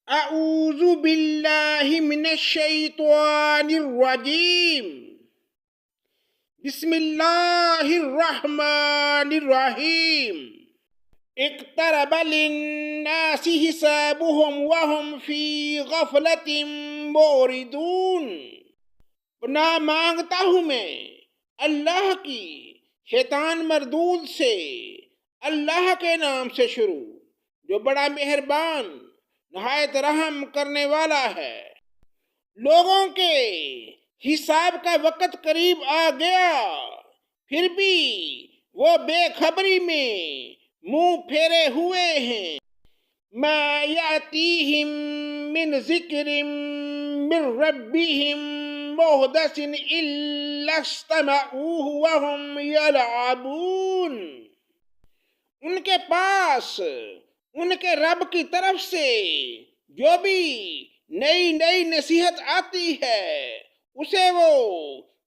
اعوذ باللہ من الشیطان الرجیم بسم اللہ الرحمن الرحیم اقترب للناس حسابهم وهم فی غفلت معرضون۔ پناہ مانگتا ہوں میں اللہ کی شیطان مردود سے۔ اللہ کے نام سے شروع جو بڑا مہربان نہایت رحم کرنے والا ہے۔ لوگوں کے حساب کا وقت قریب آ گیا، پھر بھی وہ بے خبری میں منہ پھیرے ہوئے ہیں۔ ما یاتیہم من ذکر من ربہم محدث الا استمعوہ وہم یلعبون۔ ان کے پاس ان کے رب کی طرف سے جو بھی نئی نئی نصیحت آتی ہے اسے وہ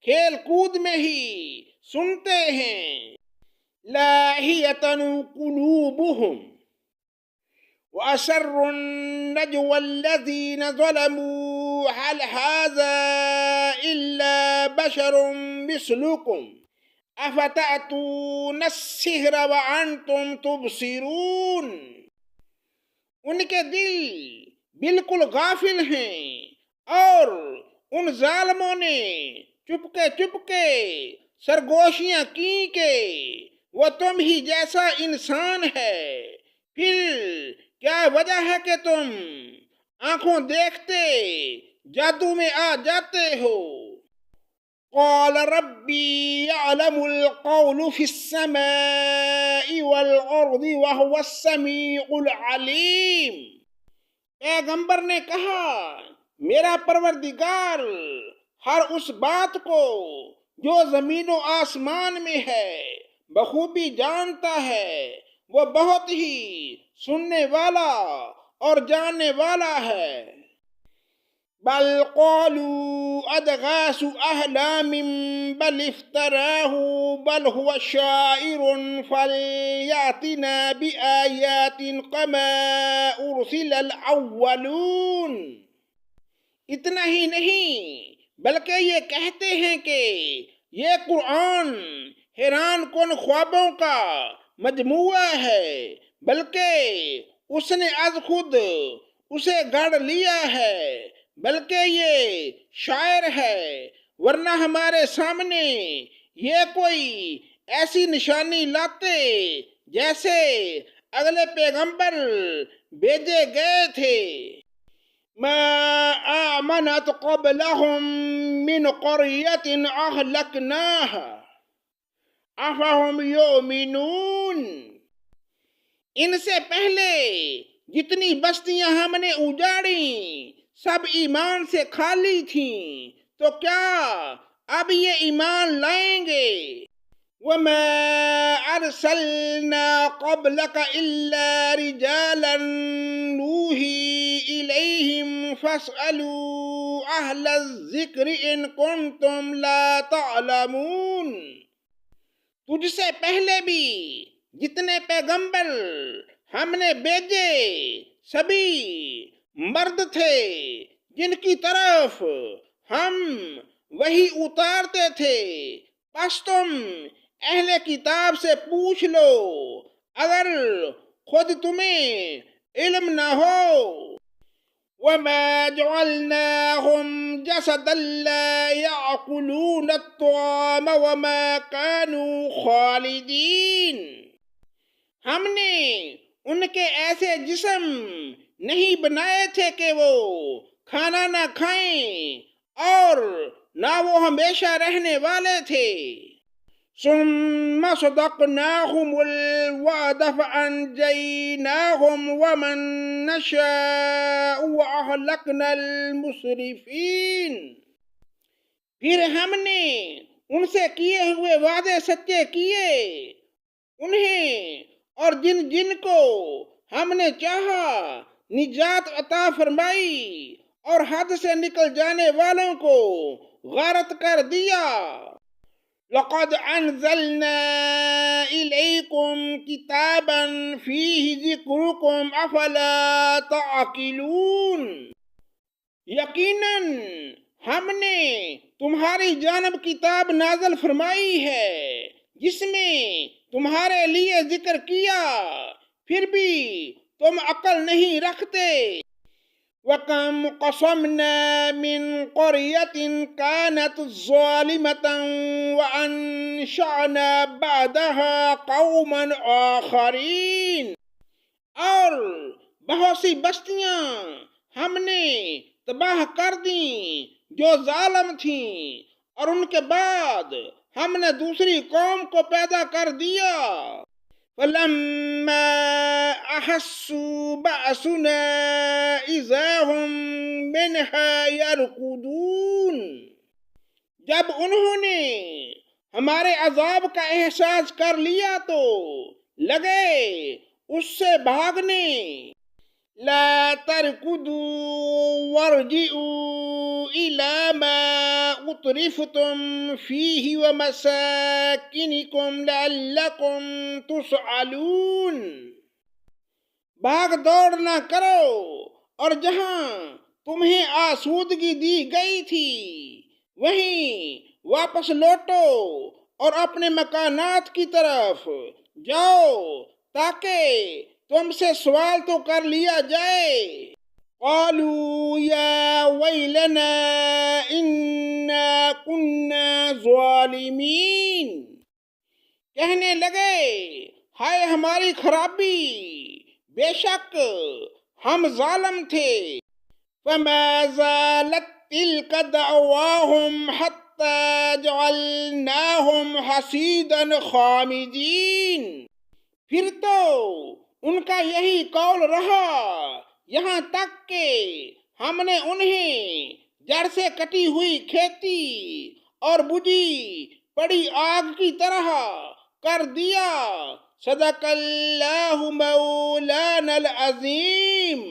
کھیل کود میں ہی سنتے ہیں۔ لاہیۃ قلوبہم وَأَسَرُّوا النَّجْوَى الَّذِينَ ظَلَمُوا هَلْ هَذَا إِلَّا بَشَرٌ مِثْلُكُمْ أَفَتَأْتُونَ السِّحْرَ وَأَنْتُمْ تُبْصِرُونَ۔ ان کے دل بالکل غافل ہیں اور ان ظالموں نے چپکے سرگوشیاں کی کہ وہ تم ہی جیسا انسان ہے، پھر کیا وجہ ہے کہ تم آنکھوں دیکھتے جادو میں آ جاتے ہو۔ قال ربی یعلم القول فی السماء والارض وهو السمیع العلیم۔ پیغمبر نے کہا میرا پروردگار ہر اس بات کو جو زمین و آسمان میں ہے بخوبی جانتا ہے، وہ بہت ہی سننے والا اور جاننے والا ہے۔ بل قالوا اضغاث احلام بل افتراہ بل هو شاعر فلیاتنا بآیات کما ارسل الاولون۔ اتنا ہی نہیں بلکہ یہ کہتے ہیں کہ یہ قرآن حیران کن خوابوں کا مجموعہ ہے، بلکہ اس نے از خود اسے گھڑ لیا ہے، بلکہ یہ شاعر ہے، ورنہ ہمارے سامنے یہ کوئی ایسی نشانی لاتے جیسے اگلے پیغمبر بھیجے گئے تھے۔ ما آمنت قبلہم من قریۃ اہلکناہا افہم یؤمنون۔ ان سے پہلے جتنی بستیاں ہم نے اجاڑیں سب ایمان سے خالی تھیں، تو کیا اب یہ ایمان لائیں گے؟ وما ارسلنا قبلك الا رجالا نوحی الیہم فاسألوا اہل الذکر ان کنتم لا تعلمون۔ تجھ سے پہلے بھی جتنے پیغمبر ہم نے بھیجے سبھی مرد تھے جن کی طرف ہم وہی اتارتے تھے، پس تم اہل کتاب سے پوچھ لو اگر خود تمہیں علم نہ ہو۔ وما جعلناهم جسدا لا يأكلون الطعام وما كانوا خالدين۔ ہم نے ان کے ایسے جسم نہیں بنائے تھے کہ وہ کھانا نہ کھائیں اور نہ وہ ہمیشہ رہنے والے تھے۔ ثم صدقناهم الوعد فأنجيناهم ومن نشاء وأهلكنا المسرفين۔ پھر ہم نے ان سے کیے ہوئے وعدے سچے کیے، انہیں اور جن کو ہم نے چاہا نجات عطا فرمائی، اور حد سے نکل جانے والوں کو غارت کر دیا۔ لقد انزلنا الیکم کتابا فیہ ذکرکم افلا تعقلون، یقیناً ہم نے تمہاری جانب کتاب نازل فرمائی ہے جس میں تمہارے لیے ذکر کیا، پھر بھی تم عقل نہیں رکھتے۔ وَكَمْ قَصَمْنَا مِنْ قَرْيَةٍ كَانَتْ ظَالِمَةً وَأَنشَأْنَا بَعْدَهَا قَوْمًا آخَرِينَ، اور بہت سی بستیاں ہم نے تباہ کر دیں جو ظالم تھیں، اور ان کے بعد ہم نے دوسری قوم کو پیدا کر دیا۔ فَلَمَّا أَحَسُّوا بَأْسَنَا إِذَا هُمْ مِنْهَا يَرْكُضُونَ، جب انہوں نے ہمارے عذاب کا احساس کر لیا تو لگے اس سے بھاگنے۔ لا تركضوا وارجعوا إلى ما أترفتم فيه ومساكنكم لعلكم تسألون، بھاگ دوڑ نہ کرو اور جہاں تمہیں آسودگی دی گئی تھی وہیں واپس لوٹو اور اپنے مکانات کی طرف جاؤ تاکہ تم سے سوال تو کر لیا جائے۔ قالوا یا ویلنا انا کنا ظالمین، کہنے لگے ہائے ہماری خرابی، بے شک ہم ظالم تھے۔ فما زالت تلک دعواہم حتی جعلناہم حصیدا خامدین، پھر تو ان کا یہی قول رہا یہاں تک کہ ہم نے انہیں جڑ سے کٹی ہوئی کھیتی اور بجھی پڑی آگ کی طرح کر دیا۔ صدق اللہ مولانا العظیم۔